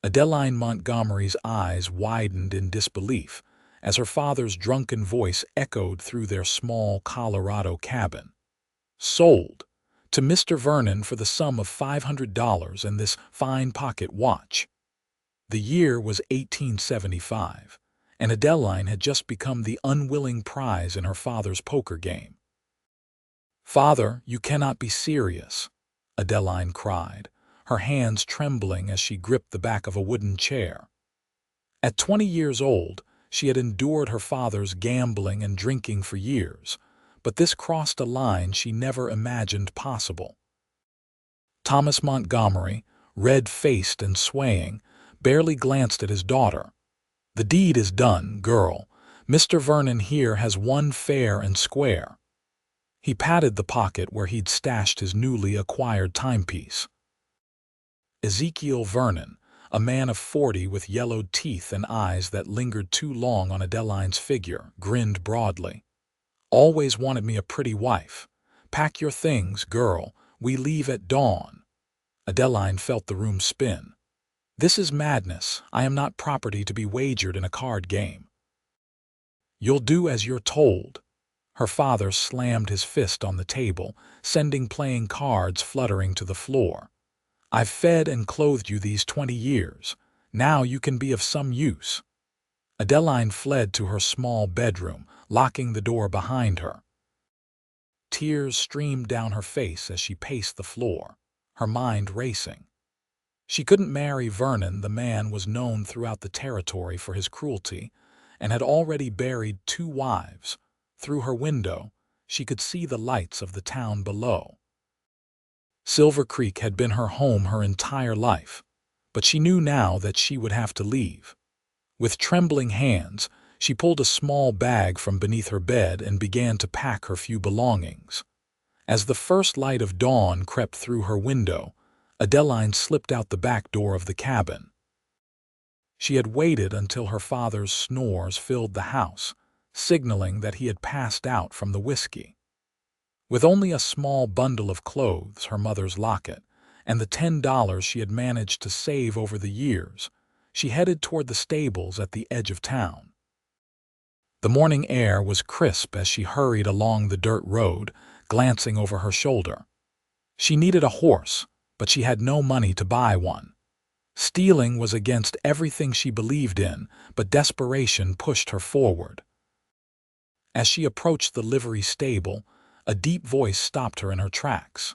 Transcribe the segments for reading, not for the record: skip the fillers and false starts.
Adeline Montgomery's eyes widened in disbelief as her father's drunken voice echoed through their small Colorado cabin. Sold to Mr. Vernon for the sum of $500 and this fine pocket watch. The year was 1875, and Adeline had just become the unwilling prize in her father's poker game. "Father, you cannot be serious," Adeline cried, her hands trembling as she gripped the back of a wooden chair. At 20 years old, she had endured her father's gambling and drinking for years, but this crossed a line she never imagined possible. Thomas Montgomery, red-faced and swaying, barely glanced at his daughter. "The deed is done, girl. Mr. Vernon here has won fair and square." He patted the pocket where he'd stashed his newly acquired timepiece. Ezekiel Vernon, a man of 40 with yellowed teeth and eyes that lingered too long on Adeline's figure, grinned broadly. "Always wanted me a pretty wife. Pack your things, girl. We leave at dawn." Adeline felt the room spin. "This is madness. I am not property to be wagered in a card game." "You'll do as you're told." Her father slammed his fist on the table, sending playing cards fluttering to the floor. "I've fed and clothed you these 20 years. Now you can be of some use." Adeline fled to her small bedroom, locking the door behind her. Tears streamed down her face as she paced the floor, her mind racing. She couldn't marry Vernon. The man was known throughout the territory for his cruelty and had already buried 2 wives. Through her window, she could see the lights of the town below. Silver Creek had been her home her entire life, but she knew now that she would have to leave. With trembling hands, she pulled a small bag from beneath her bed and began to pack her few belongings. As the first light of dawn crept through her window, Adeline slipped out the back door of the cabin. She had waited until her father's snores filled the house, signaling that he had passed out from the whiskey. With only a small bundle of clothes, her mother's locket, and the $10 she had managed to save over the years, she headed toward the stables at the edge of town. The morning air was crisp as she hurried along the dirt road, glancing over her shoulder. She needed a horse, but she had no money to buy one. Stealing was against everything she believed in, but desperation pushed her forward. As she approached the livery stable, a deep voice stopped her in her tracks.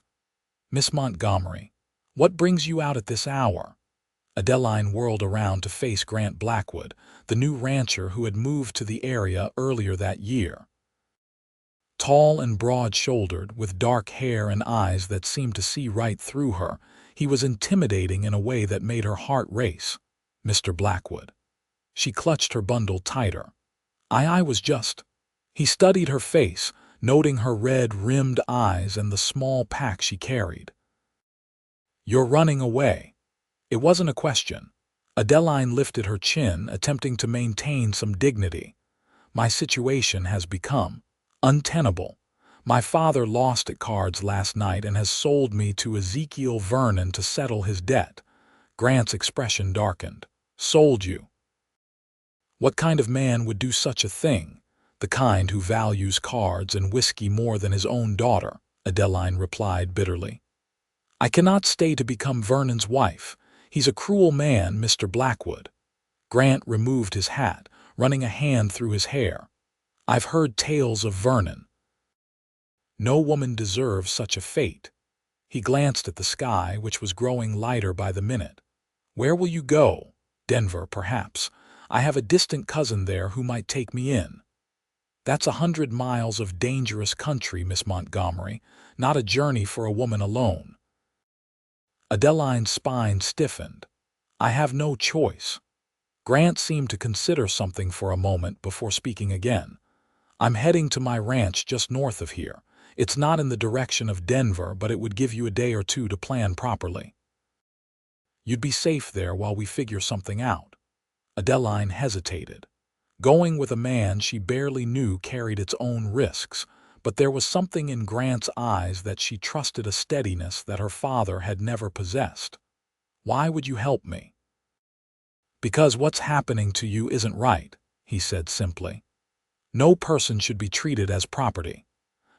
"Miss Montgomery, what brings you out at this hour?" Adeline whirled around to face Grant Blackwood, the new rancher who had moved to the area earlier that year. Tall and broad-shouldered, with dark hair and eyes that seemed to see right through her, he was intimidating in a way that made her heart race. "Mr. Blackwood." She clutched her bundle tighter. I was just—" He studied her face, noting her red-rimmed eyes and the small pack she carried. "You're running away." It wasn't a question. Adeline lifted her chin, attempting to maintain some dignity. "My situation has become untenable. My father lost at cards last night and has sold me to Ezekiel Vernon to settle his debt." Grant's expression darkened. "Sold you? What kind of man would do such a thing?" "The kind who values cards and whiskey more than his own daughter," Adeline replied bitterly. "I cannot stay to become Vernon's wife. He's a cruel man, Mr. Blackwood." Grant removed his hat, running a hand through his hair. "I've heard tales of Vernon. No woman deserves such a fate." He glanced at the sky, which was growing lighter by the minute. "Where will you go?" "Denver, perhaps. I have a distant cousin there who might take me in." "That's 100 miles of dangerous country, Miss Montgomery, not a journey for a woman alone." Adeline's spine stiffened. "I have no choice." Grant seemed to consider something for a moment before speaking again. "I'm heading to my ranch just north of here. It's not in the direction of Denver, but it would give you a day or two to plan properly. You'd be safe there while we figure something out." Adeline hesitated. Going with a man she barely knew carried its own risks, but there was something in Grant's eyes that she trusted, a steadiness that her father had never possessed. "Why would you help me?" "Because what's happening to you isn't right," he said simply. "No person should be treated as property."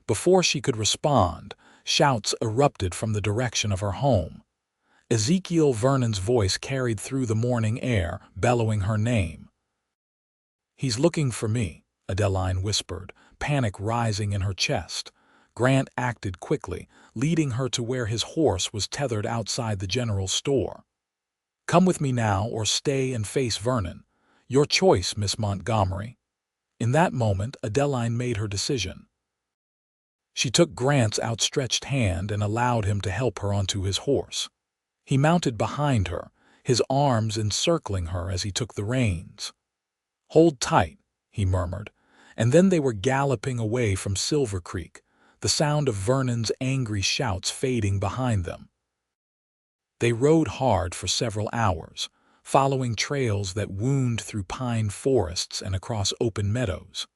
Before she could respond, shouts erupted from the direction of her home. Ezekiel Vernon's voice carried through the morning air, bellowing her name. "He's looking for me," Adeline whispered, panic rising in her chest. Grant acted quickly, leading her to where his horse was tethered outside the general store. "Come with me now or stay and face Vernon. Your choice, Miss Montgomery." In that moment, Adeline made her decision. She took Grant's outstretched hand and allowed him to help her onto his horse. He mounted behind her, his arms encircling her as he took the reins. "Hold tight," he murmured, and then they were galloping away from Silver Creek, the sound of Vernon's angry shouts fading behind them. They rode hard for several hours, following trails that wound through pine forests and across open meadows.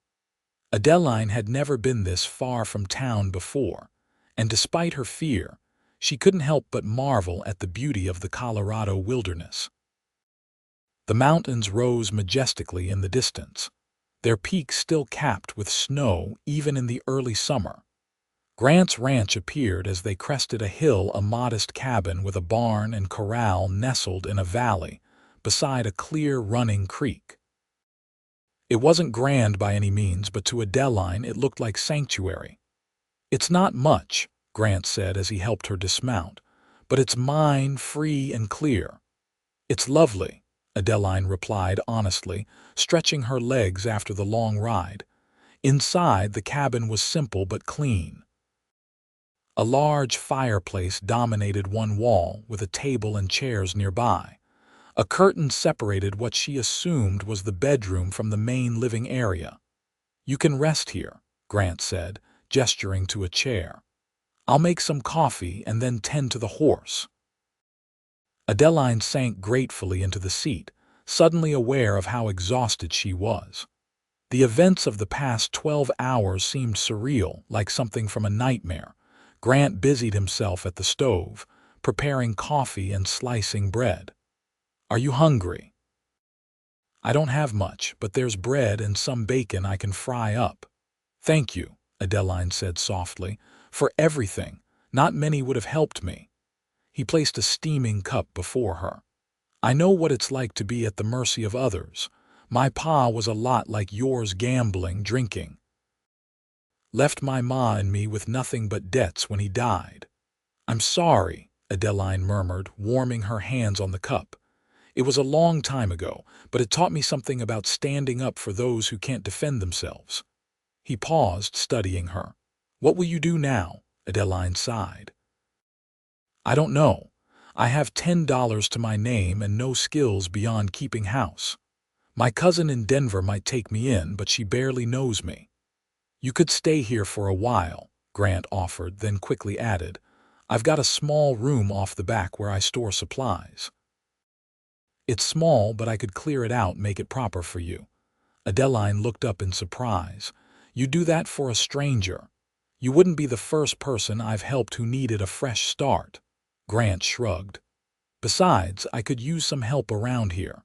Adeline had never been this far from town before, and despite her fear, she couldn't help but marvel at the beauty of the Colorado wilderness. The mountains rose majestically in the distance, their peaks still capped with snow even in the early summer. Grant's ranch appeared as they crested a hill, a modest cabin with a barn and corral nestled in a valley beside a clear running creek. It wasn't grand by any means, but to Adeline it looked like sanctuary. "It's not much," Grant said as he helped her dismount, "but it's mine, free and clear." "It's lovely," Adeline replied honestly, stretching her legs after the long ride. Inside, the cabin was simple but clean. A large fireplace dominated one wall, with a table and chairs nearby. A curtain separated what she assumed was the bedroom from the main living area. "You can rest here," Grant said, gesturing to a chair. "I'll make some coffee and then tend to the horse." Adeline sank gratefully into the seat, suddenly aware of how exhausted she was. The events of the past 12 hours seemed surreal, like something from a nightmare. Grant busied himself at the stove, preparing coffee and slicing bread. "Are you hungry?" "I don't have much, but there's bread and some bacon I can fry up." "Thank you," Adeline said softly, "for everything. Not many would have helped me." He placed a steaming cup before her. "I know what it's like to be at the mercy of others. My pa was a lot like yours, gambling, drinking. Left my ma and me with nothing but debts when he died." "I'm sorry," Adeline murmured, warming her hands on the cup. "It was a long time ago, but it taught me something about standing up for those who can't defend themselves." He paused, studying her. "What will you do now?" Adeline sighed. "I don't know. I have $10 to my name and no skills beyond keeping house. My cousin in Denver might take me in, but she barely knows me." "You could stay here for a while," Grant offered, then quickly added, "I've got a small room off the back where I store supplies." "It's small, but I could clear it out, make it proper for you." Adeline looked up in surprise. "You do that for a stranger? You wouldn't be the first person I've helped who needed a fresh start." Grant shrugged. "Besides, I could use some help around here.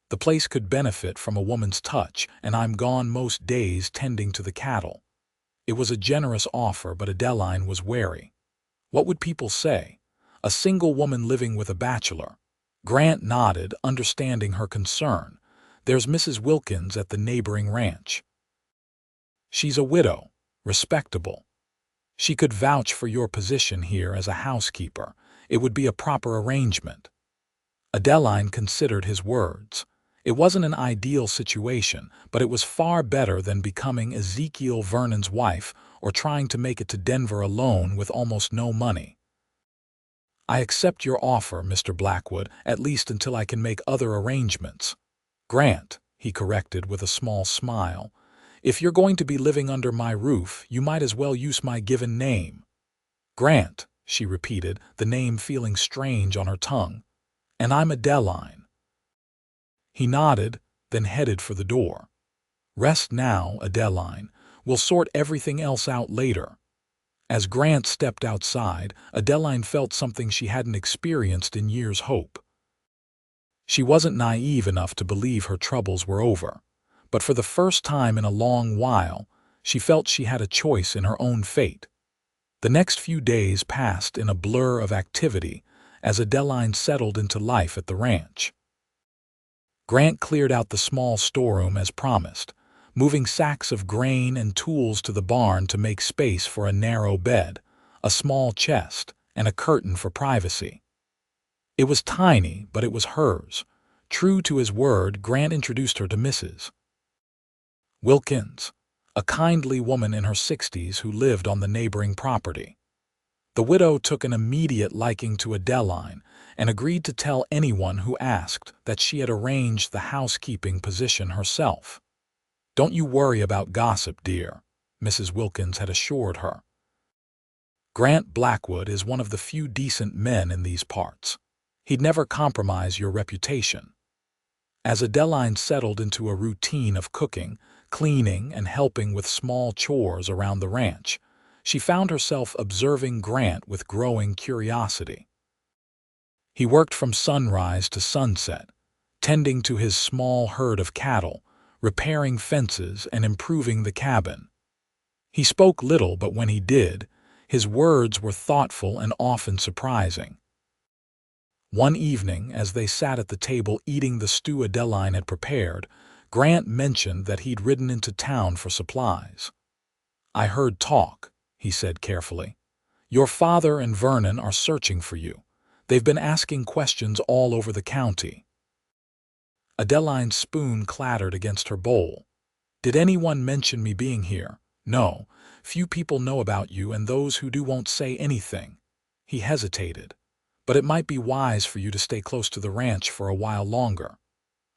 The place could benefit from a woman's touch, and I'm gone most days tending to the cattle." It was a generous offer, but Adeline was wary. What would people say? A single woman living with a bachelor. Grant nodded, understanding her concern. "There's Mrs. Wilkins at the neighboring ranch. She's a widow, respectable. She could vouch for your position here as a housekeeper. It would be a proper arrangement." Adeline considered his words. It wasn't an ideal situation, but it was far better than becoming Ezekiel Vernon's wife or trying to make it to Denver alone with almost no money. "I accept your offer, Mr. Blackwood, at least until I can make other arrangements." "Grant," he corrected with a small smile. "If you're going to be living under my roof, you might as well use my given name." "Grant," she repeated, the name feeling strange on her tongue. "And I'm Adeline." He nodded, then headed for the door. "Rest now, Adeline. We'll sort everything else out later." As Grant stepped outside, Adeline felt something she hadn't experienced in years. Hope. She wasn't naive enough to believe her troubles were over, but for the first time in a long while, she felt she had a choice in her own fate. The next few days passed in a blur of activity as Adeline settled into life at the ranch. Grant cleared out the small storeroom as promised, moving sacks of grain and tools to the barn to make space for a narrow bed, a small chest, and a curtain for privacy. It was tiny, but it was hers. True to his word, Grant introduced her to Mrs. Wilkins, a kindly woman in her 60s who lived on the neighboring property. The widow took an immediate liking to Adeline and agreed to tell anyone who asked that she had arranged the housekeeping position herself. "Don't you worry about gossip, dear," Mrs. Wilkins had assured her. "Grant Blackwood is one of the few decent men in these parts. He'd never compromise your reputation." As Adeline settled into a routine of cooking, cleaning, and helping with small chores around the ranch, she found herself observing Grant with growing curiosity. He worked from sunrise to sunset, tending to his small herd of cattle, repairing fences, and improving the cabin. He spoke little, but when he did, his words were thoughtful and often surprising. One evening, as they sat at the table eating the stew Adeline had prepared, Grant mentioned that he'd ridden into town for supplies. "I heard talk," he said carefully. "Your father and Vernon are searching for you. They've been asking questions all over the county." Adeline's spoon clattered against her bowl. "Did anyone mention me being here?" "No. Few people know about you, and those who do won't say anything." He hesitated. "But it might be wise for you to stay close to the ranch for a while longer."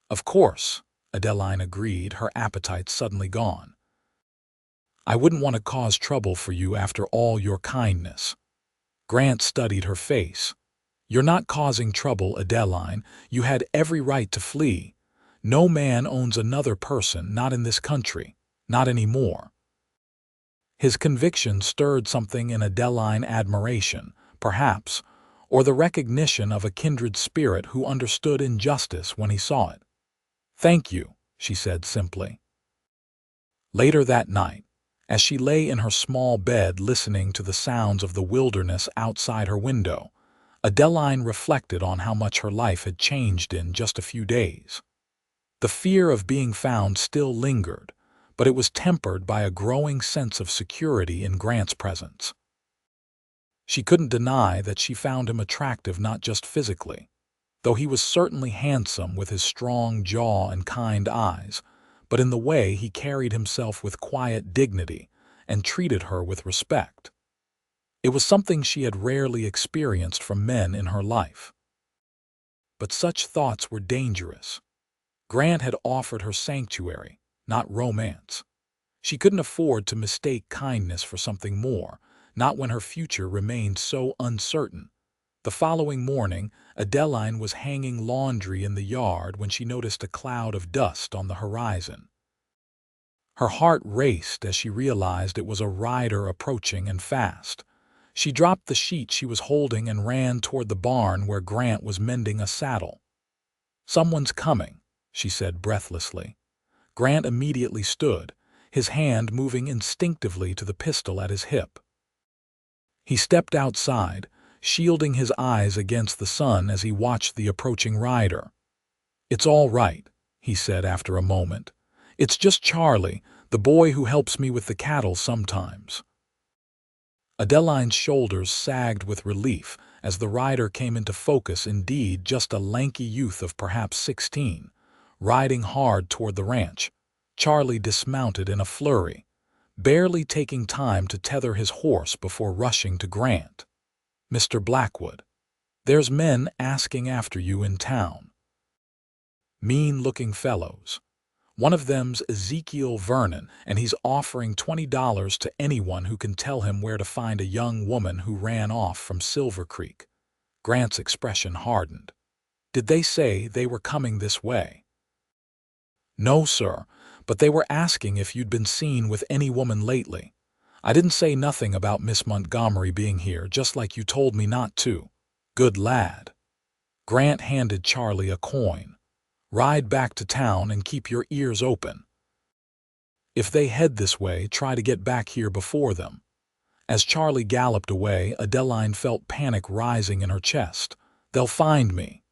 "Of course," Adeline agreed, her appetite suddenly gone. "I wouldn't want to cause trouble for you after all your kindness." Grant studied her face. "You're not causing trouble, Adeline. You had every right to flee. No man owns another person, not in this country. Not anymore." His conviction stirred something in Adeline: admiration, perhaps, or the recognition of a kindred spirit who understood injustice when he saw it. "Thank you," she said simply. Later that night, as she lay in her small bed listening to the sounds of the wilderness outside her window, Adeline reflected on how much her life had changed in just a few days. The fear of being found still lingered, but it was tempered by a growing sense of security in Grant's presence. She couldn't deny that she found him attractive not just physically, though he was certainly handsome with his strong jaw and kind eyes, but in the way he carried himself with quiet dignity and treated her with respect. It was something she had rarely experienced from men in her life. But such thoughts were dangerous. Grant had offered her sanctuary, not romance. She couldn't afford to mistake kindness for something more, not when her future remained so uncertain. The following morning, Adeline was hanging laundry in the yard when she noticed a cloud of dust on the horizon. Her heart raced as she realized it was a rider approaching, and fast. She dropped the sheet she was holding and ran toward the barn where Grant was mending a saddle. "Someone's coming," she said breathlessly. Grant immediately stood, his hand moving instinctively to the pistol at his hip. He stepped outside, shielding his eyes against the sun as he watched the approaching rider. "It's all right," he said after a moment. "It's just Charlie, the boy who helps me with the cattle sometimes." Adeline's shoulders sagged with relief as the rider came into focus, indeed just a lanky youth of perhaps 16, riding hard toward the ranch. Charlie dismounted in a flurry, barely taking time to tether his horse before rushing to Grant. "Mr. Blackwood, there's men asking after you in town. Mean-looking fellows. One of them's Ezekiel Vernon, and he's offering $20 to anyone who can tell him where to find a young woman who ran off from Silver Creek." Grant's expression hardened. "Did they say they were coming this way?" "No, sir, but they were asking if you'd been seen with any woman lately. I didn't say nothing about Miss Montgomery being here, just like you told me not to." "Good lad." Grant handed Charlie a coin. "Ride back to town and keep your ears open. If they head this way, try to get back here before them." As Charlie galloped away, Adeline felt panic rising in her chest. "They'll find me."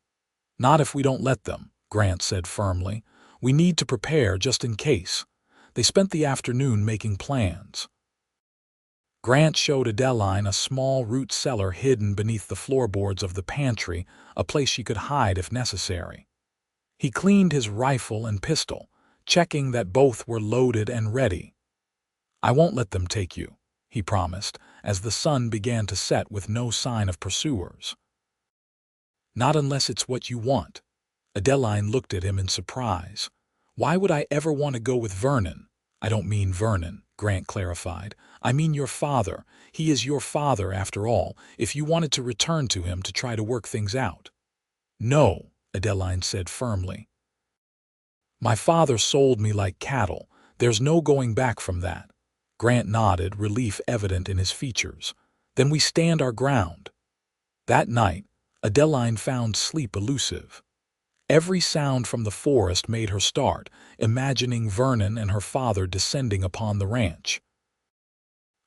"Not if we don't let them," Grant said firmly. "We need to prepare just in case." They spent the afternoon making plans. Grant showed Adeline a small root cellar hidden beneath the floorboards of the pantry, a place she could hide if necessary. He cleaned his rifle and pistol, checking that both were loaded and ready. "I won't let them take you," he promised, as the sun began to set with no sign of pursuers. "Not unless it's what you want." Adeline looked at him in surprise. "Why would I ever want to go with Vernon?" "I don't mean Vernon," Grant clarified. "I mean your father. He is your father, after all, if you wanted to return to him to try to work things out." "No," Adeline said firmly. "My father sold me like cattle. There's no going back from that." Grant nodded, relief evident in his features. "Then we stand our ground." That night, Adeline found sleep elusive. Every sound from the forest made her start, imagining Vernon and her father descending upon the ranch.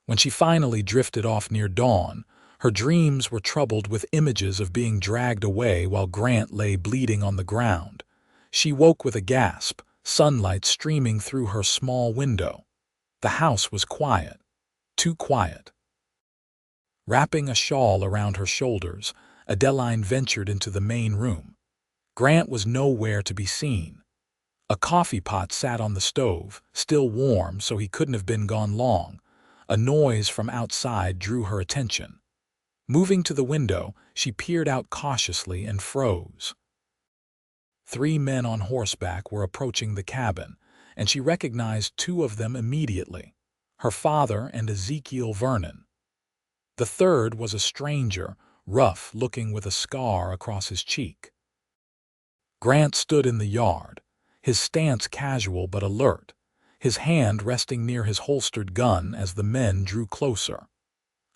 When she finally drifted off near dawn, her dreams were troubled with images of being dragged away while Grant lay bleeding on the ground. She woke with a gasp, sunlight streaming through her small window. The house was quiet, too quiet. Wrapping a shawl around her shoulders, Adeline ventured into the main room. Grant was nowhere to be seen. A coffee pot sat on the stove, still warm, so he couldn't have been gone long. A noise from outside drew her attention. Moving to the window, she peered out cautiously and froze. 3 men on horseback were approaching the cabin, and she recognized 2 of them immediately, her father and Ezekiel Vernon. The third was a stranger, rough-looking with a scar across his cheek. Grant stood in the yard, his stance casual but alert, his hand resting near his holstered gun as the men drew closer.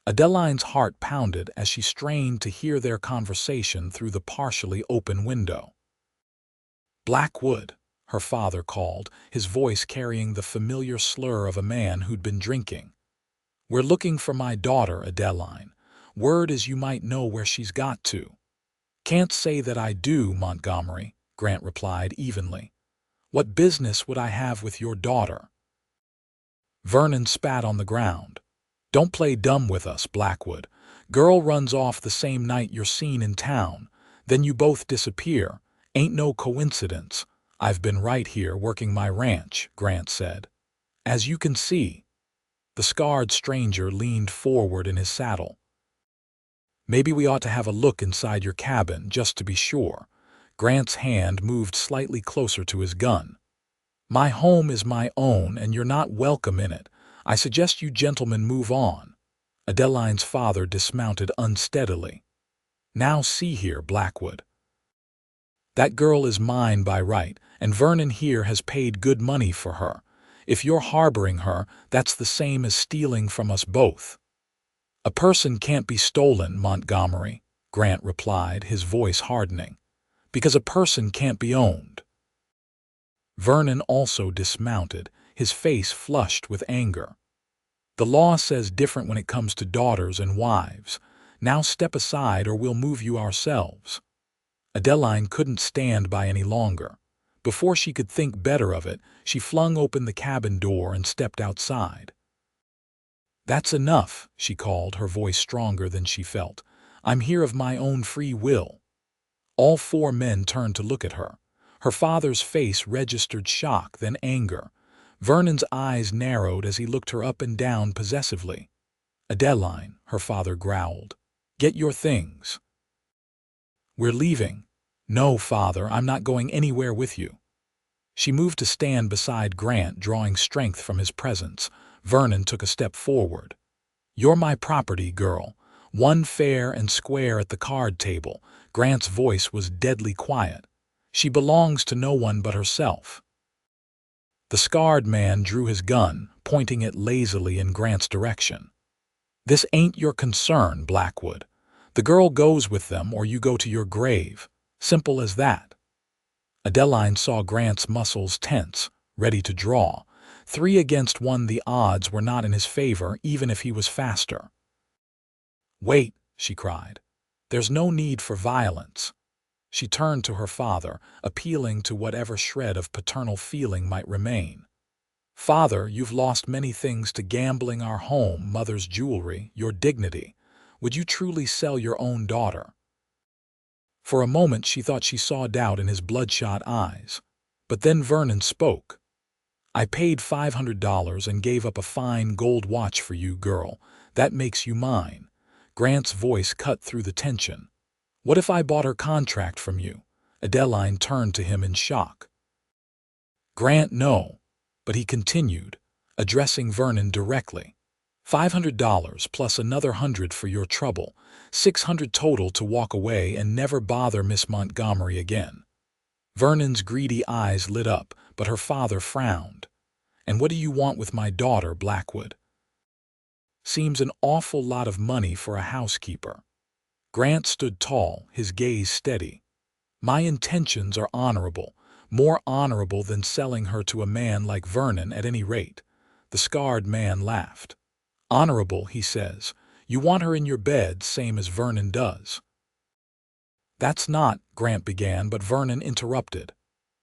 Adeline's heart pounded as she strained to hear their conversation through the partially open window. "Blackwood," her father called, his voice carrying the familiar slur of a man who'd been drinking. "We're looking for my daughter, Adeline. Word is you might know where she's got to." "Can't say that I do, Montgomery," Grant replied evenly. "What business would I have with your daughter?" Vernon spat on the ground. "Don't play dumb with us, Blackwood. Girl runs off the same night you're seen in town. Then you both disappear. Ain't no coincidence. I've been right here working my ranch," Grant said. "As you can see." The scarred stranger leaned forward in his saddle. "Maybe we ought to have a look inside your cabin, just to be sure." Grant's hand moved slightly closer to his gun. "My home is my own, and you're not welcome in it. I suggest you gentlemen move on." Adeline's father dismounted unsteadily. "Now see here, Blackwood. That girl is mine by right, and Vernon here has paid good money for her. If you're harboring her, that's the same as stealing from us both." "A person can't be stolen, Montgomery," Grant replied, his voice hardening, "because a person can't be owned." Vernon also dismounted, his face flushed with anger. "The law says different when it comes to daughters and wives. Now step aside or we'll move you ourselves." Adeline couldn't stand by any longer. Before she could think better of it, she flung open the cabin door and stepped outside. "That's enough," she called, her voice stronger than she felt. "I'm here of my own free will." All 4 men turned to look at her. Her father's face registered shock, then anger. Vernon's eyes narrowed as he looked her up and down possessively. "Adeline," her father growled, "get your things." "We're leaving." "No, father, I'm not going anywhere with you." She moved to stand beside Grant, drawing strength from his presence. Vernon took a step forward. "You're my property, girl. One fair and square at the card table." Grant's voice was deadly quiet. "She belongs to no one but herself." The scarred man drew his gun, pointing it lazily in Grant's direction. "This ain't your concern, Blackwood. The girl goes with them or you go to your grave." Simple as that. Adeline saw Grant's muscles tense, ready to draw. 3 against 1, the odds were not in his favor, even if he was faster. "Wait," she cried. "There's no need for violence." She turned to her father, appealing to whatever shred of paternal feeling might remain. "Father, you've lost many things to gambling: our home, mother's jewelry, your dignity. Would you truly sell your own daughter?" For a moment she thought she saw doubt in his bloodshot eyes. But then Vernon spoke. "I paid $500 and gave up a fine gold watch for you, girl. That makes you mine." Grant's voice cut through the tension. "What if I bought her contract from you?" Adeline turned to him in shock. "Grant, no." But he continued, addressing Vernon directly. $500 plus another 100 for your trouble. 600 total to walk away and never bother Miss Montgomery again." Vernon's greedy eyes lit up, but her father frowned. "And what do you want with my daughter, Blackwood?" "Seems an awful lot of money for a housekeeper." Grant stood tall, his gaze steady. "My intentions are honorable, more honorable than selling her to a man like Vernon at any rate." The scarred man laughed. "Honorable, he says. You want her in your bed, same as Vernon does." "That's not," Grant began, but Vernon interrupted.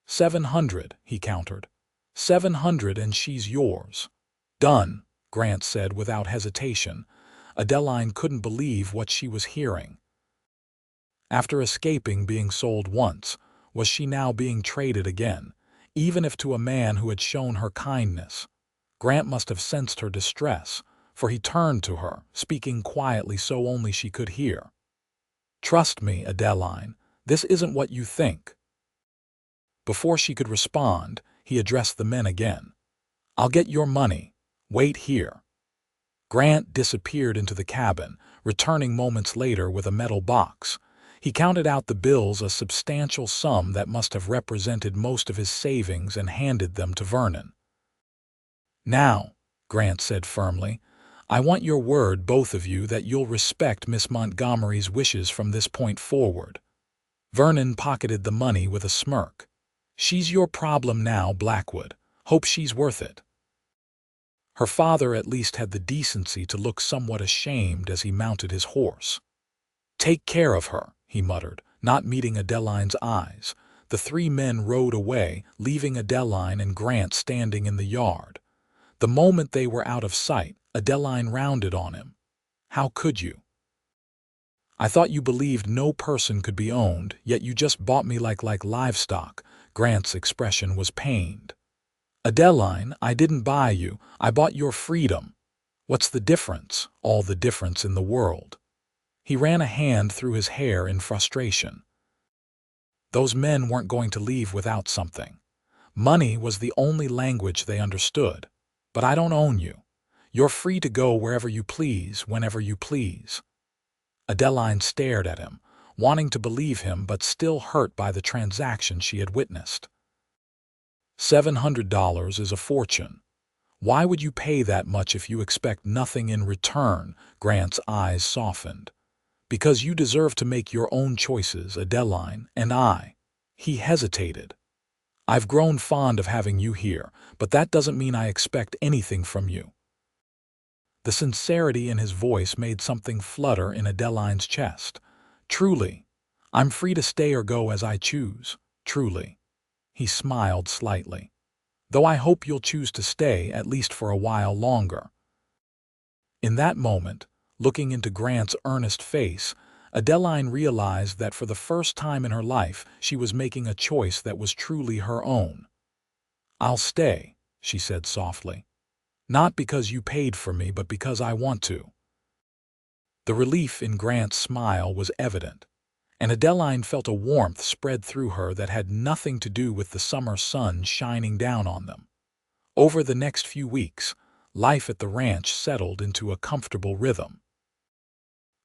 700, he countered. 700 and she's yours." "Done," Grant said without hesitation. Adeline couldn't believe what she was hearing. After escaping being sold once, was she now being traded again, even if to a man who had shown her kindness? Grant must have sensed her distress, for he turned to her, speaking quietly so only she could hear. "Trust me, Adeline, this isn't what you think." Before she could respond, he addressed the men again. "I'll get your money. Wait here." Grant disappeared into the cabin, returning moments later with a metal box. He counted out the bills, a substantial sum that must have represented most of his savings, and handed them to Vernon. "Now," Grant said firmly, "I want your word, both of you, that you'll respect Miss Montgomery's wishes from this point forward." Vernon pocketed the money with a smirk. "She's your problem now, Blackwood. Hope she's worth it." Her father at least had the decency to look somewhat ashamed as he mounted his horse. "Take care of her," he muttered, not meeting Adeline's eyes. The 3 men rode away, leaving Adeline and Grant standing in the yard. The moment they were out of sight, Adeline rounded on him. "How could you? I thought you believed no person could be owned, yet you just bought me like livestock." Grant's expression was pained. "Adeline, I didn't buy you. I bought your freedom." "What's the difference?" "All the difference in the world." He ran a hand through his hair in frustration. "Those men weren't going to leave without something. Money was the only language they understood. But I don't own you. You're free to go wherever you please, whenever you please." Adeline stared at him, wanting to believe him but still hurt by the transaction she had witnessed. $700 is a fortune. Why would you pay that much if you expect nothing in return?" Grant's eyes softened. "Because you deserve to make your own choices, Adeline, and I." He hesitated. "I've grown fond of having you here, but that doesn't mean I expect anything from you." The sincerity in his voice made something flutter in Adeline's chest. "Truly, I'm free to stay or go as I choose. Truly." He smiled slightly. "Though I hope you'll choose to stay, at least for a while longer." In that moment, looking into Grant's earnest face, Adeline realized that for the first time in her life she was making a choice that was truly her own. "I'll stay," she said softly. "Not because you paid for me, but because I want to." The relief in Grant's smile was evident, and Adeline felt a warmth spread through her that had nothing to do with the summer sun shining down on them. Over the next few weeks, life at the ranch settled into a comfortable rhythm.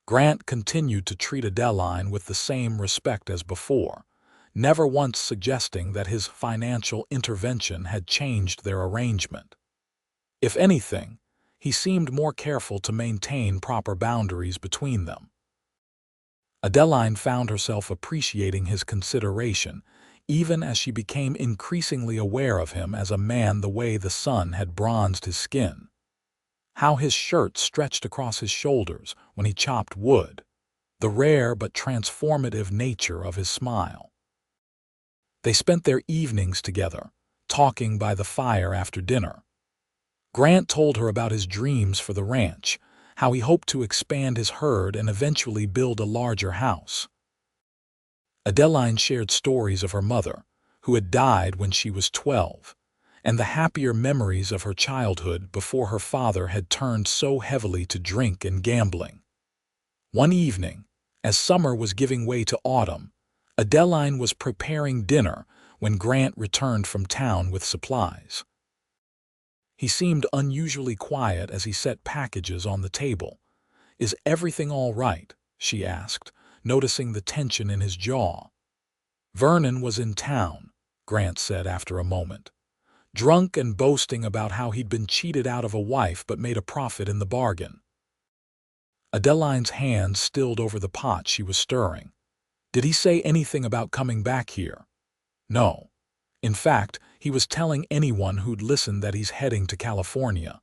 Grant continued to treat Adeline with the same respect as before, never once suggesting that his financial intervention had changed their arrangement. If anything, he seemed more careful to maintain proper boundaries between them. Adeline found herself appreciating his consideration, even as she became increasingly aware of him as a man, the way the sun had bronzed his skin, how his shirt stretched across his shoulders when he chopped wood, the rare but transformative nature of his smile. They spent their evenings together, talking by the fire after dinner. Grant told her about his dreams for the ranch, how he hoped to expand his herd and eventually build a larger house. Adeline shared stories of her mother, who had died when she was 12, and the happier memories of her childhood before her father had turned so heavily to drink and gambling. One evening, as summer was giving way to autumn, Adeline was preparing dinner when Grant returned from town with supplies. He seemed unusually quiet as he set packages on the table. "Is everything all right?" she asked, noticing the tension in his jaw. "Vernon was in town," Grant said after a moment, "drunk and boasting about how he'd been cheated out of a wife but made a profit in the bargain." Adeline's hands stilled over the pot she was stirring. "Did he say anything about coming back here?" "No. In fact, he was telling anyone who'd listen that he's heading to California.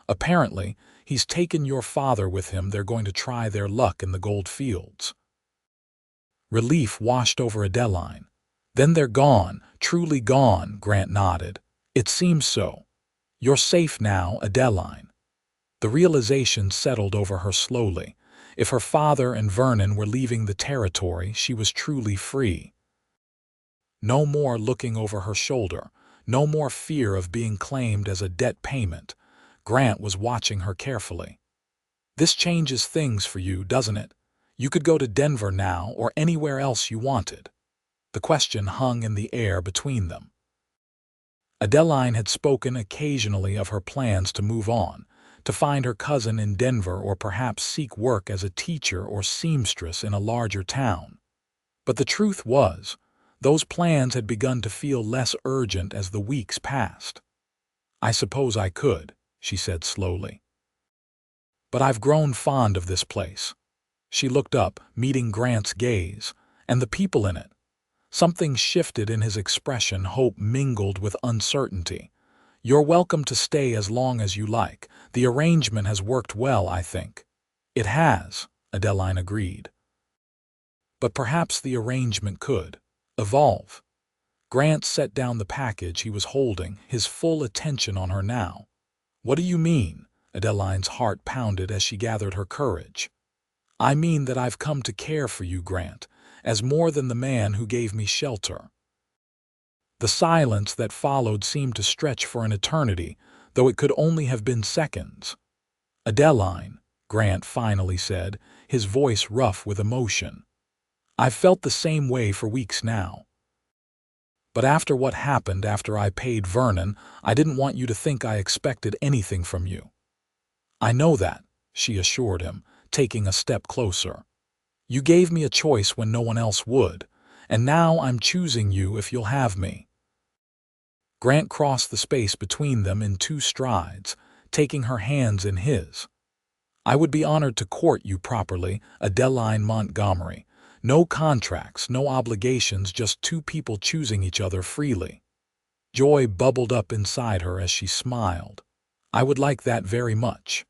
Apparently, he's taken your father with him. They're going to try their luck in the gold fields." Relief washed over Adeline. "Then they're gone, truly gone," Grant nodded. "It seems so. You're safe now, Adeline." The realization settled over her slowly. If her father and Vernon were leaving the territory, she was truly free. No more looking over her shoulder, no more fear of being claimed as a debt payment. Grant was watching her carefully. "This changes things for you, doesn't it? You could go to Denver now or anywhere else you wanted." The question hung in the air between them. Adeline had spoken occasionally of her plans to move on, to find her cousin in Denver or perhaps seek work as a teacher or seamstress in a larger town. But the truth was, those plans had begun to feel less urgent as the weeks passed. "I suppose I could," she said slowly. "But I've grown fond of this place." She looked up, meeting Grant's gaze, and the people in it. Something shifted in his expression, hope mingled with uncertainty. "You're welcome to stay as long as you like. The arrangement has worked well, I think." "It has," Adeline agreed. "But perhaps the arrangement could evolve." Grant set down the package he was holding, his full attention on her now. "What do you mean?" Adeline's heart pounded as she gathered her courage. "I mean that I've come to care for you, Grant, as more than the man who gave me shelter." The silence that followed seemed to stretch for an eternity, though it could only have been seconds. "Adeline," Grant finally said, his voice rough with emotion. "I've felt the same way for weeks now. But after what happened after I paid Vernon, I didn't want you to think I expected anything from you." "I know that," she assured him, taking a step closer. "You gave me a choice when no one else would, and now I'm choosing you if you'll have me." Grant crossed the space between them in 2 strides, taking her hands in his. "I would be honored to court you properly, Adeline Montgomery. No contracts, no obligations, just 2 people choosing each other freely." Joy bubbled up inside her as she smiled. "I would like that very much."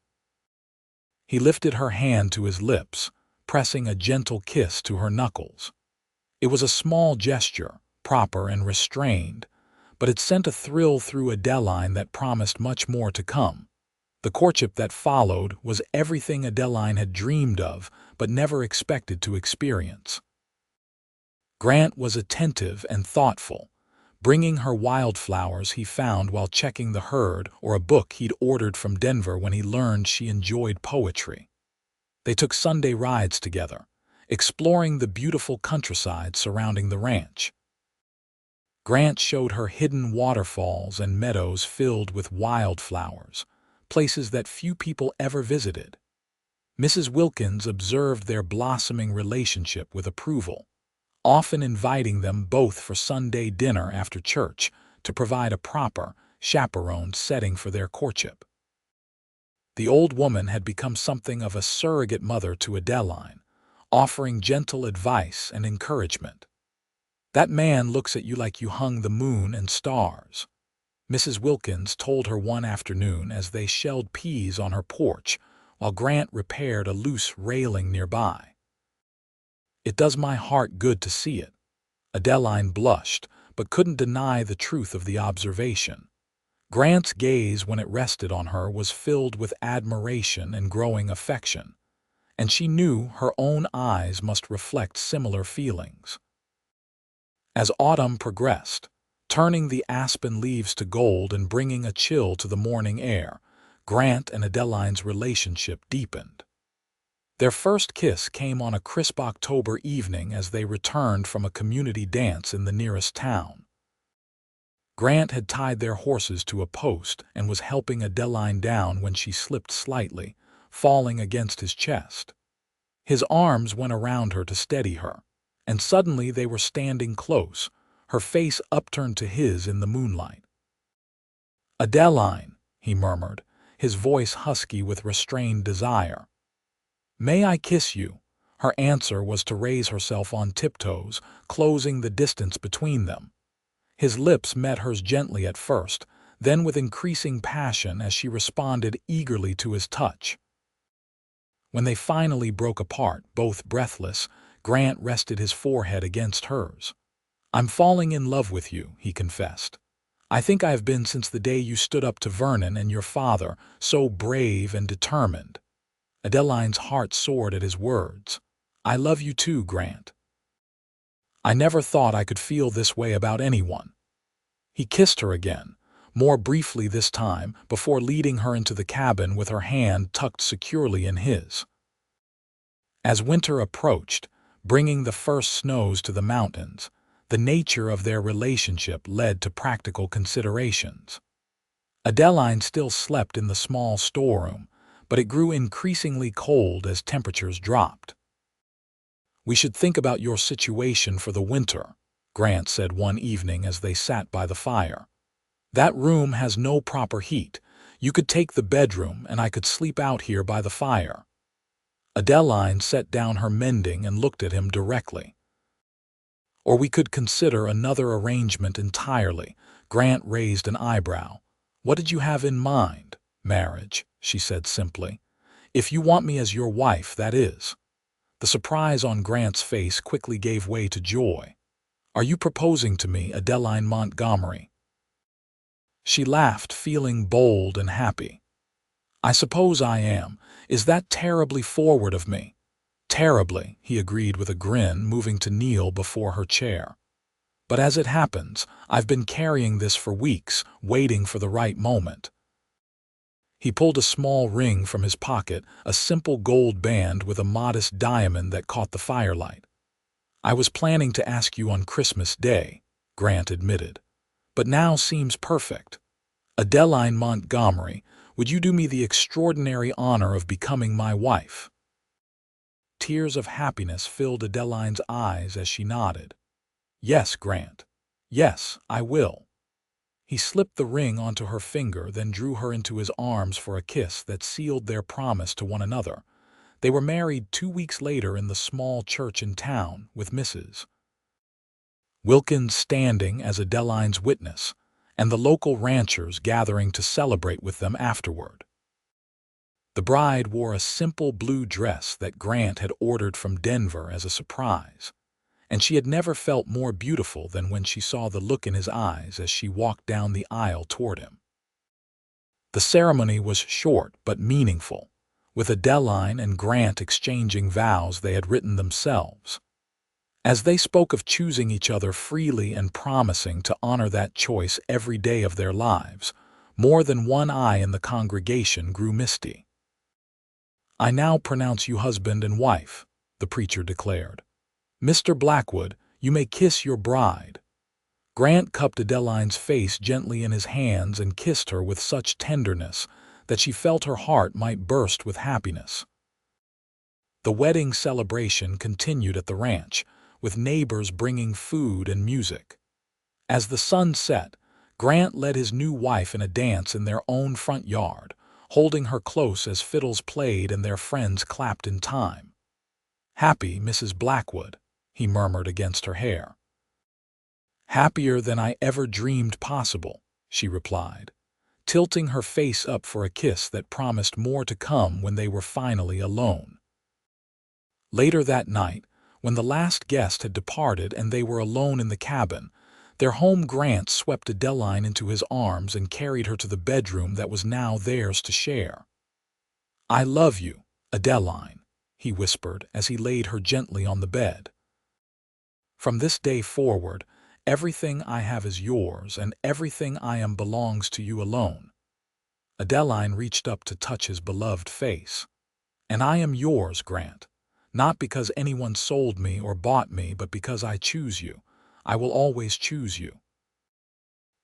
He lifted her hand to his lips, pressing a gentle kiss to her knuckles. It was a small gesture, proper and restrained, but it sent a thrill through Adeline that promised much more to come. The courtship that followed was everything Adeline had dreamed of but never expected to experience. Grant was attentive and thoughtful, bringing her wildflowers he found while checking the herd or a book he'd ordered from Denver when he learned she enjoyed poetry. They took Sunday rides together, exploring the beautiful countryside surrounding the ranch. Grant showed her hidden waterfalls and meadows filled with wildflowers, places that few people ever visited. Mrs. Wilkins observed their blossoming relationship with approval, often inviting them both for Sunday dinner after church to provide a proper, chaperoned setting for their courtship. The old woman had become something of a surrogate mother to Adeline, offering gentle advice and encouragement. "That man looks at you like you hung the moon and stars," Mrs. Wilkins told her one afternoon as they shelled peas on her porch while Grant repaired a loose railing nearby. "It does my heart good to see it." Adeline blushed, but couldn't deny the truth of the observation. Grant's gaze, when it rested on her, was filled with admiration and growing affection, and she knew her own eyes must reflect similar feelings. As autumn progressed, turning the aspen leaves to gold and bringing a chill to the morning air, Grant and Adeline's relationship deepened. Their first kiss came on a crisp October evening as they returned from a community dance in the nearest town. Grant had tied their horses to a post and was helping Adeline down when she slipped slightly, falling against his chest. His arms went around her to steady her, and suddenly they were standing close, her face upturned to his in the moonlight. "Adeline," he murmured, his voice husky with restrained desire. "May I kiss you?" Her answer was to raise herself on tiptoes, closing the distance between them. His lips met hers gently at first, then with increasing passion as she responded eagerly to his touch. When they finally broke apart, both breathless, Grant rested his forehead against hers. "I'm falling in love with you," he confessed. "I think I have been since the day you stood up to Vernon and your father, so brave and determined." Adeline's heart soared at his words. "I love you too, Grant. I never thought I could feel this way about anyone." He kissed her again, more briefly this time, before leading her into the cabin with her hand tucked securely in his. As winter approached, bringing the first snows to the mountains, the nature of their relationship led to practical considerations. Adeline still slept in the small storeroom, but it grew increasingly cold as temperatures dropped. "We should think about your situation for the winter," Grant said one evening as they sat by the fire. "That room has no proper heat. You could take the bedroom and I could sleep out here by the fire." Adeline set down her mending and looked at him directly. "Or we could consider another arrangement entirely." Grant raised an eyebrow. "What did you have in mind?" "Marriage," she said simply. "If you want me as your wife, that is." The surprise on Grant's face quickly gave way to joy. "Are you proposing to me, Adeline Montgomery?" She laughed, feeling bold and happy. "I suppose I am. Is that terribly forward of me?" "Terribly," he agreed with a grin, moving to kneel before her chair. "But as it happens, I've been carrying this for weeks, waiting for the right moment." He pulled a small ring from his pocket, a simple gold band with a modest diamond that caught the firelight. "I was planning to ask you on Christmas Day," Grant admitted, "but now seems perfect. Adeline Montgomery, would you do me the extraordinary honor of becoming my wife?" Tears of happiness filled Adeline's eyes as she nodded. "Yes, Grant. Yes, I will." He slipped the ring onto her finger, then drew her into his arms for a kiss that sealed their promise to one another. They were married 2 weeks later in the small church in town, with Mrs. Wilkins standing as Adeline's witness, and the local ranchers gathering to celebrate with them afterward. The bride wore a simple blue dress that Grant had ordered from Denver as a surprise, and she had never felt more beautiful than when she saw the look in his eyes as she walked down the aisle toward him. The ceremony was short but meaningful, with Adeline and Grant exchanging vows they had written themselves. As they spoke of choosing each other freely and promising to honor that choice every day of their lives, more than one eye in the congregation grew misty. "I now pronounce you husband and wife," the preacher declared. "Mr. Blackwood, you may kiss your bride." Grant cupped Adeline's face gently in his hands and kissed her with such tenderness that she felt her heart might burst with happiness. The wedding celebration continued at the ranch, with neighbors bringing food and music. As the sun set, Grant led his new wife in a dance in their own front yard, holding her close as fiddles played and their friends clapped in time. "Happy, Mrs. Blackwood," he murmured against her hair. "Happier than I ever dreamed possible," she replied, tilting her face up for a kiss that promised more to come when they were finally alone. Later that night, when the last guest had departed and they were alone in the cabin, their home, Grant swept Adeline into his arms and carried her to the bedroom that was now theirs to share. "I love you, Adeline," he whispered as he laid her gently on the bed. "From this day forward, everything I have is yours, and everything I am belongs to you alone." Adeline reached up to touch his beloved face. "And I am yours, Grant, not because anyone sold me or bought me, but because I choose you. I will always choose you."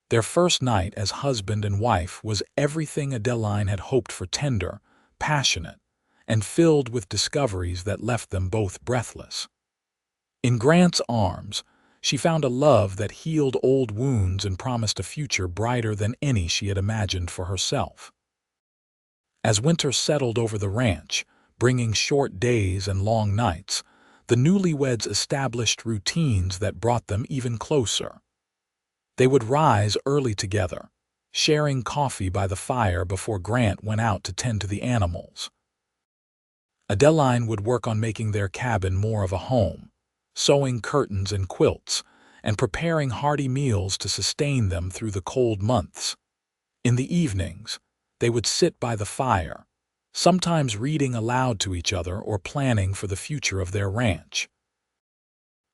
Their first night as husband and wife was everything Adeline had hoped for: tender, passionate, and filled with discoveries that left them both breathless. In Grant's arms, she found a love that healed old wounds and promised a future brighter than any she had imagined for herself. As winter settled over the ranch, bringing short days and long nights, the newlyweds established routines that brought them even closer. They would rise early together, sharing coffee by the fire before Grant went out to tend to the animals. Adeline would work on making their cabin more of a home, sewing curtains and quilts, and preparing hearty meals to sustain them through the cold months. In the evenings, they would sit by the fire, sometimes reading aloud to each other or planning for the future of their ranch.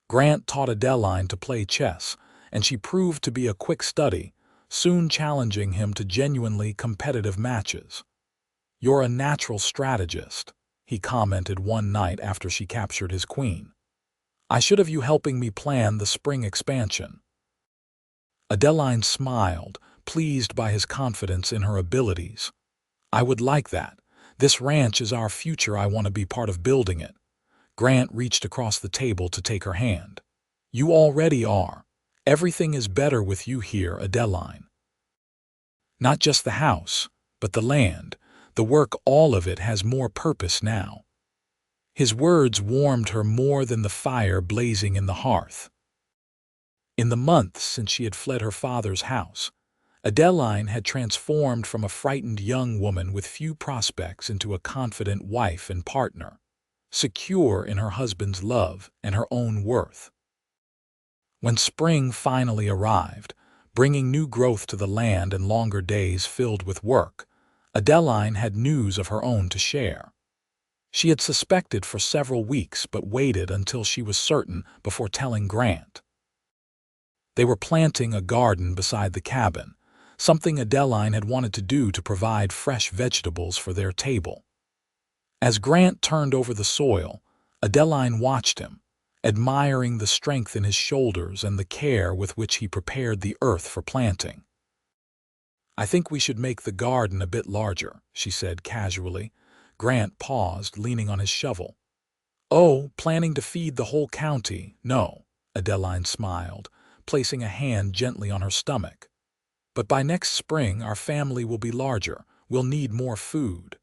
Grant taught Adeline to play chess, and she proved to be a quick study, soon challenging him to genuinely competitive matches. "You're a natural strategist," he commented one night after she captured his queen. "I should have you helping me plan the spring expansion." Adeline smiled, pleased by his confidence in her abilities. "I would like that. This ranch is our future. I want to be part of building it." Grant reached across the table to take her hand. "You already are. Everything is better with you here, Adeline. Not just the house, but the land, the work, all of it has more purpose now." His words warmed her more than the fire blazing in the hearth. In the months since she had fled her father's house, Adeline had transformed from a frightened young woman with few prospects into a confident wife and partner, secure in her husband's love and her own worth. When spring finally arrived, bringing new growth to the land and longer days filled with work, Adeline had news of her own to share. She had suspected for several weeks but waited until she was certain before telling Grant. They were planting a garden beside the cabin, something Adeline had wanted to do to provide fresh vegetables for their table. As Grant turned over the soil, Adeline watched him, admiring the strength in his shoulders and the care with which he prepared the earth for planting. "I think we should make the garden a bit larger," she said casually. Grant paused, leaning on his shovel. "Oh, planning to feed the whole county? No," Adeline smiled, placing a hand gently on her stomach. "But by next spring our family will be larger. We'll need more food."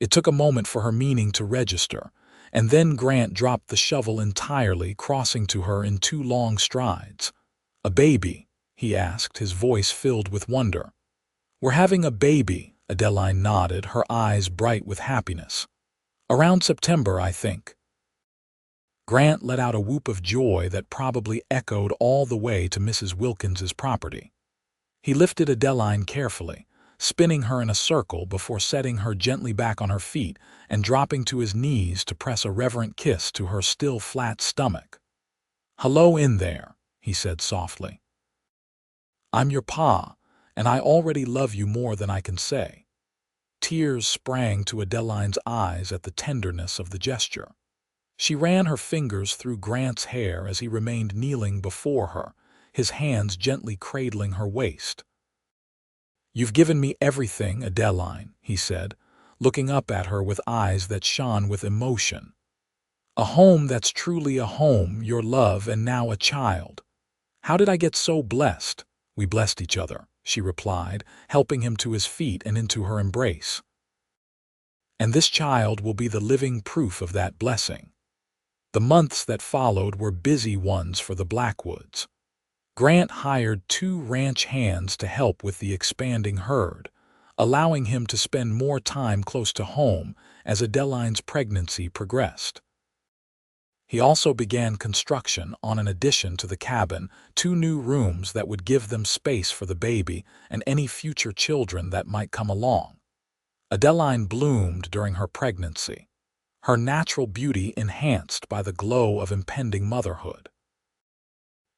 It took a moment for her meaning to register, and then Grant dropped the shovel entirely, crossing to her in 2 long strides. "A baby?" he asked, his voice filled with wonder. "We're having a baby," Adeline nodded, her eyes bright with happiness. "Around September, I think." Grant let out a whoop of joy that probably echoed all the way to Mrs. Wilkins's property. He lifted Adeline carefully, spinning her in a circle before setting her gently back on her feet and dropping to his knees to press a reverent kiss to her still flat stomach. "Hello in there," he said softly. "I'm your pa, and I already love you more than I can say." Tears sprang to Adeline's eyes at the tenderness of the gesture. She ran her fingers through Grant's hair as he remained kneeling before her, his hands gently cradling her waist. "You've given me everything, Adeline," he said, looking up at her with eyes that shone with emotion. "A home that's truly a home, your love, and now a child. How did I get so blessed?" "We blessed each other," she replied, helping him to his feet and into her embrace. and this child will be the living proof of that blessing. The months that followed were busy ones for the Blackwoods. Grant hired 2 ranch hands to help with the expanding herd, allowing him to spend more time close to home as Adeline's pregnancy progressed. He also began construction on an addition to the cabin, 2 new rooms that would give them space for the baby and any future children that might come along. Adeline bloomed during her pregnancy, her natural beauty enhanced by the glow of impending motherhood.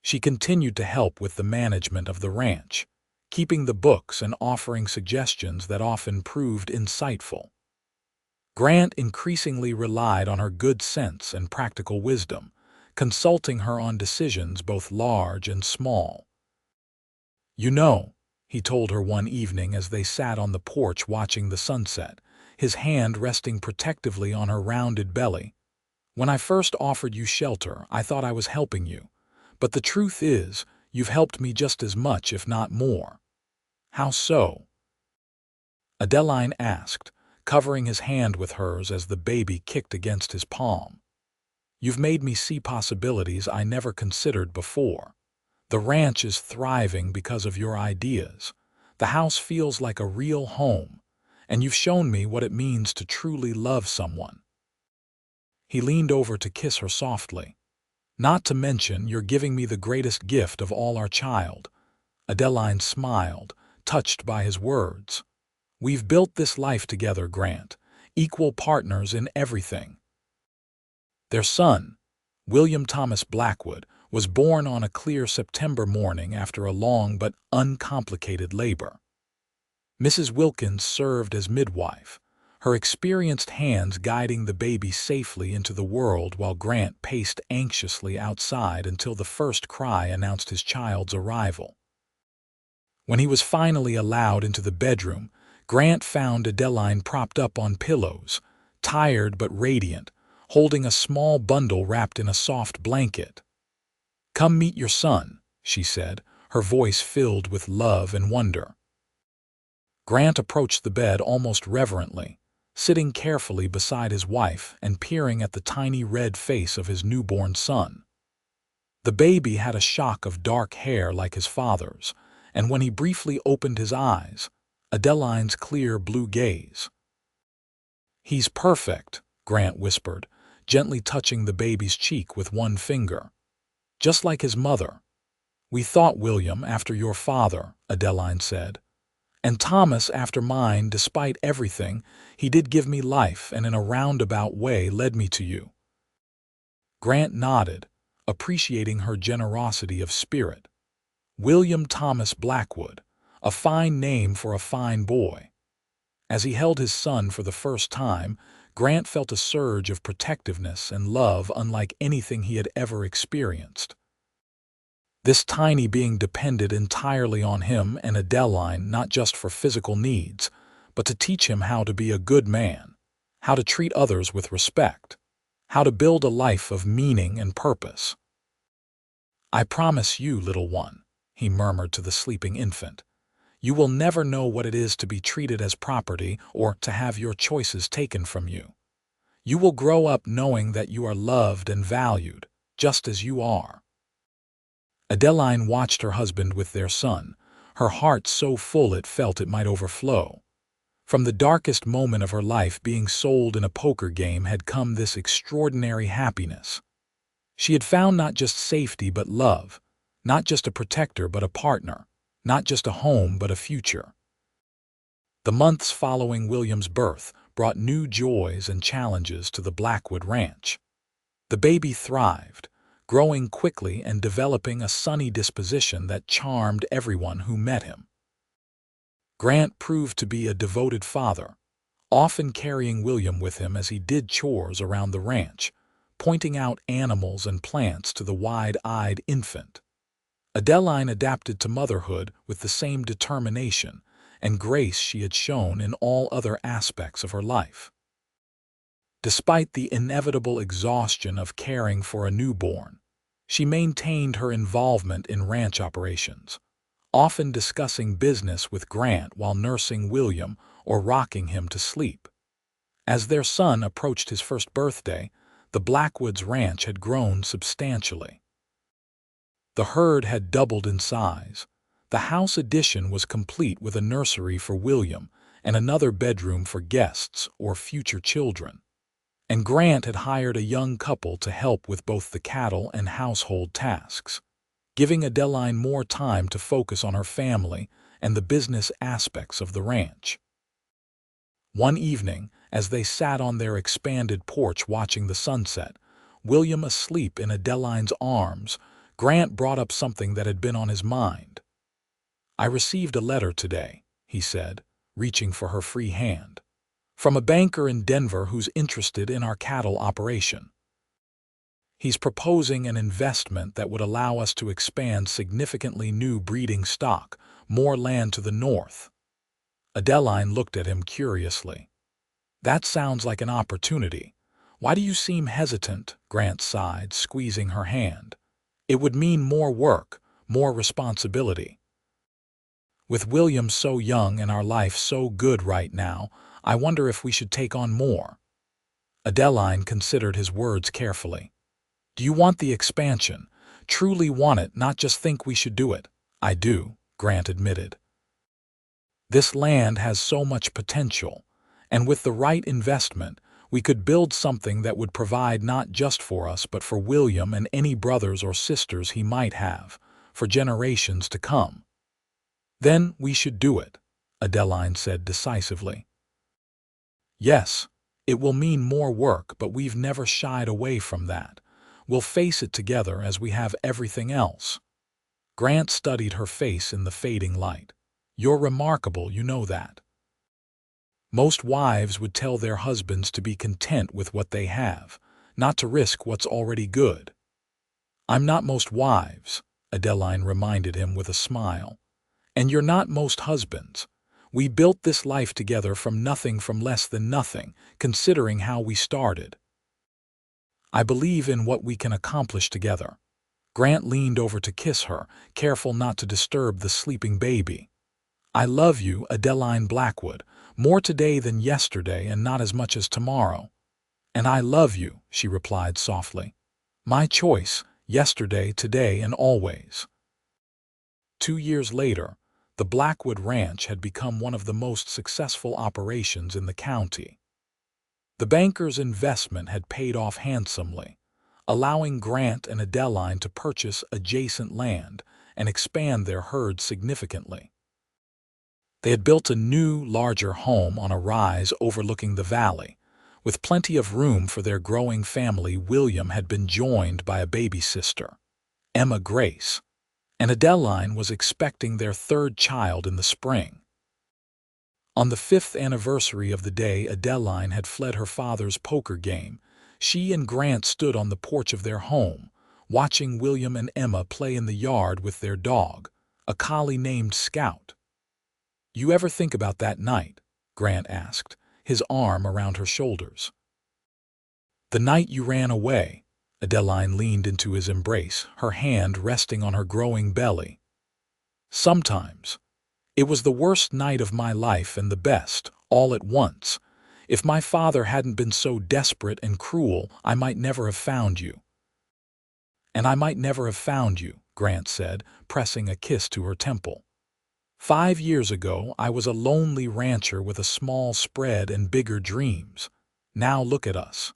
She continued to help with the management of the ranch, keeping the books and offering suggestions that often proved insightful. Grant increasingly relied on her good sense and practical wisdom, consulting her on decisions both large and small. "You know," he told her one evening as they sat on the porch watching the sunset, his hand resting protectively on her rounded belly, "when I first offered you shelter, I thought I was helping you. But the truth is, you've helped me just as much, if not more." "How so?" Adeline asked, covering his hand with hers as the baby kicked against his palm. "You've made me see possibilities I never considered before. The ranch is thriving because of your ideas. The house feels like a real home, and you've shown me what it means to truly love someone." He leaned over to kiss her softly. "Not to mention, you're giving me the greatest gift of all, our child." Adeline smiled, touched by his words. "We've built this life together, Grant, equal partners in everything." Their son, William Thomas Blackwood, was born on a clear September morning after a long but uncomplicated labor. Mrs. Wilkins served as midwife, her experienced hands guiding the baby safely into the world while Grant paced anxiously outside until the first cry announced his child's arrival. When he was finally allowed into the bedroom, Grant found Adeline propped up on pillows, tired but radiant, holding a small bundle wrapped in a soft blanket. "Come meet your son," she said, her voice filled with love and wonder. Grant approached the bed almost reverently, sitting carefully beside his wife and peering at the tiny red face of his newborn son. The baby had a shock of dark hair like his father's, and when he briefly opened his eyes, Adeline's clear blue gaze. "He's perfect," Grant whispered, gently touching the baby's cheek with one finger. "Just like his mother." "We thought William after your father," Adeline said. "And Thomas after mine. Despite everything, he did give me life and in a roundabout way led me to you." Grant nodded, appreciating her generosity of spirit. William Thomas Blackwood, a fine name for a fine boy. As he held his son for the first time, Grant felt a surge of protectiveness and love unlike anything he had ever experienced. This tiny being depended entirely on him and Adeline, not just for physical needs, but to teach him how to be a good man, how to treat others with respect, how to build a life of meaning and purpose. "I promise you, little one," he murmured to the sleeping infant, "you will never know what it is to be treated as property or to have your choices taken from you. You will grow up knowing that you are loved and valued, just as you are." Adeline watched her husband with their son, her heart so full it felt it might overflow. From the darkest moment of her life being sold in a poker game had come this extraordinary happiness. She had found not just safety but love, not just a protector but a partner, not just a home but a future. The months following William's birth brought new joys and challenges to the Blackwood Ranch. The baby thrived, growing quickly and developing a sunny disposition that charmed everyone who met him. Grant proved to be a devoted father, often carrying William with him as he did chores around the ranch, pointing out animals and plants to the wide-eyed infant. Adeline adapted to motherhood with the same determination and grace she had shown in all other aspects of her life. Despite the inevitable exhaustion of caring for a newborn, she maintained her involvement in ranch operations, often discussing business with Grant while nursing William or rocking him to sleep. As their son approached his first birthday, the Blackwoods ranch had grown substantially. The herd had doubled in size. The house addition was complete with a nursery for William and another bedroom for guests or future children. And Grant had hired a young couple to help with both the cattle and household tasks, giving Adeline more time to focus on her family and the business aspects of the ranch. One evening, as they sat on their expanded porch watching the sunset, William asleep in Adeline's arms, Grant brought up something that had been on his mind. "I received a letter today," he said, reaching for her free hand, "from a banker in Denver who's interested in our cattle operation. He's proposing an investment that would allow us to expand significantly new breeding stock, more land to the north." Adeline looked at him curiously. "That sounds like an opportunity. Why do you seem hesitant?" Grant sighed, squeezing her hand. "It would mean more work, more responsibility. With William so young and our life so good right now, I wonder if we should take on more." Adeline considered his words carefully. "Do you want the expansion? Truly want it, not just think we should do it?" "I do," Grant admitted. "This land has so much potential, and with the right investment, we could build something that would provide not just for us but for William and any brothers or sisters he might have, for generations to come." "Then we should do it," Adeline said decisively. "Yes, it will mean more work, but we've never shied away from that. We'll face it together as we have everything else." Grant studied her face in the fading light. "You're remarkable, you know that. Most wives would tell their husbands to be content with what they have, not to risk what's already good." "I'm not most wives," Adeline reminded him with a smile. "And you're not most husbands. We built this life together from nothing, from less than nothing, considering how we started. I believe in what we can accomplish together." Grant leaned over to kiss her, careful not to disturb the sleeping baby. "I love you, Adeline Blackwood, more today than yesterday and not as much as tomorrow." "And I love you," she replied softly. "My choice, yesterday, today, and always." 2 years later, the Blackwood Ranch had become one of the most successful operations in the county. The banker's investment had paid off handsomely, allowing Grant and Adeline to purchase adjacent land and expand their herd significantly. They had built a new, larger home on a rise overlooking the valley. With plenty of room for their growing family, William had been joined by a baby sister, Emma Grace, and Adeline was expecting their third child in the spring. On the 5th anniversary of the day Adeline had fled her father's poker game, she and Grant stood on the porch of their home, watching William and Emma play in the yard with their dog, a collie named Scout. "You ever think about that night?" Grant asked, his arm around her shoulders. "The night you ran away." Adeline leaned into his embrace, her hand resting on her growing belly. "Sometimes. It was the worst night of my life and the best, all at once. If my father hadn't been so desperate and cruel, I might never have found you." "And I might never have found you," Grant said, pressing a kiss to her temple. "5 years ago, I was a lonely rancher with a small spread and bigger dreams. Now look at us."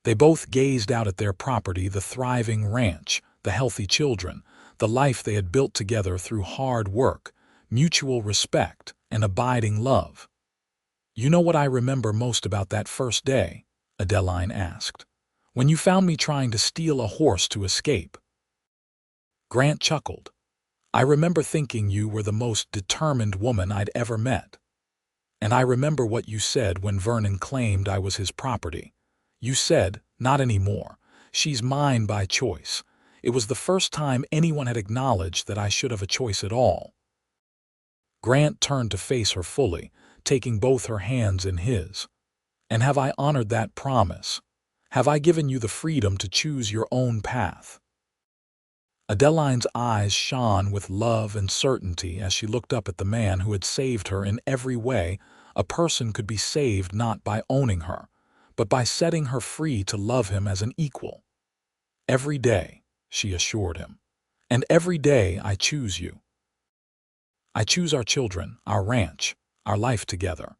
They both gazed out at their property, the thriving ranch, the healthy children, the life they had built together through hard work, mutual respect, and abiding love. "You know what I remember most about that first day?" Adeline asked. "When you found me trying to steal a horse to escape." Grant chuckled. "I remember thinking you were the most determined woman I'd ever met. And I remember what you said when Vernon claimed I was his property. You said, 'Not anymore. She's mine by choice.' It was the first time anyone had acknowledged that I should have a choice at all." Grant turned to face her fully, taking both her hands in his. "And have I honored that promise? Have I given you the freedom to choose your own path?" Adeline's eyes shone with love and certainty as she looked up at the man who had saved her in every way, a person could be saved not by owning her, but by setting her free to love him as an equal. "Every day," she assured him, "and every day I choose you. I choose our children, our ranch, our life together.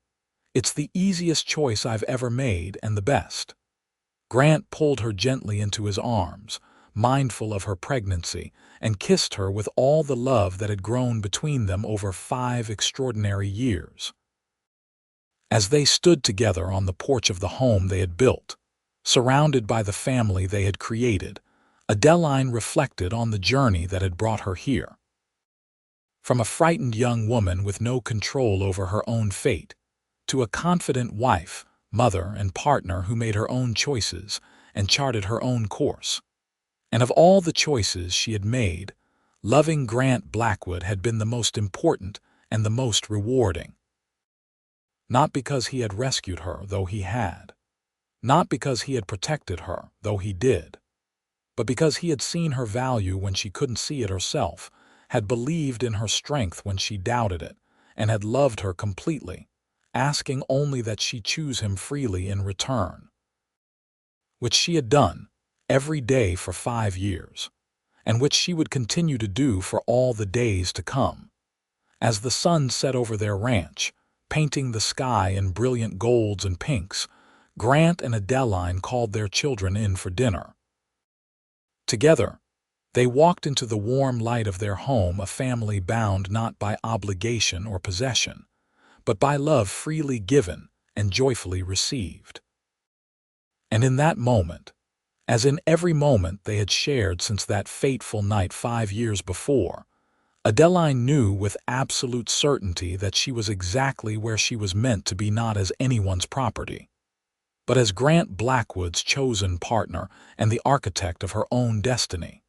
It's the easiest choice I've ever made and the best." Grant pulled her gently into his arms, mindful of her pregnancy, and kissed her with all the love that had grown between them over 5 extraordinary years. As they stood together on the porch of the home they had built, surrounded by the family they had created, Adeline reflected on the journey that had brought her here. From a frightened young woman with no control over her own fate, to a confident wife, mother, and partner who made her own choices and charted her own course. And of all the choices she had made, loving Grant Blackwood had been the most important and the most rewarding. Not because he had rescued her, though he had. Not because he had protected her, though he did. But because he had seen her value when she couldn't see it herself, had believed in her strength when she doubted it, and had loved her completely, asking only that she choose him freely in return. Which she had done every day for 5 years, and which she would continue to do for all the days to come. As the sun set over their ranch, painting the sky in brilliant golds and pinks, Grant and Adeline called their children in for dinner. Together, they walked into the warm light of their home, a family bound not by obligation or possession, but by love freely given and joyfully received. And in that moment, as in every moment they had shared since that fateful night 5 years before, Adeline knew with absolute certainty that she was exactly where she was meant to be, not as anyone's property, but as Grant Blackwood's chosen partner and the architect of her own destiny.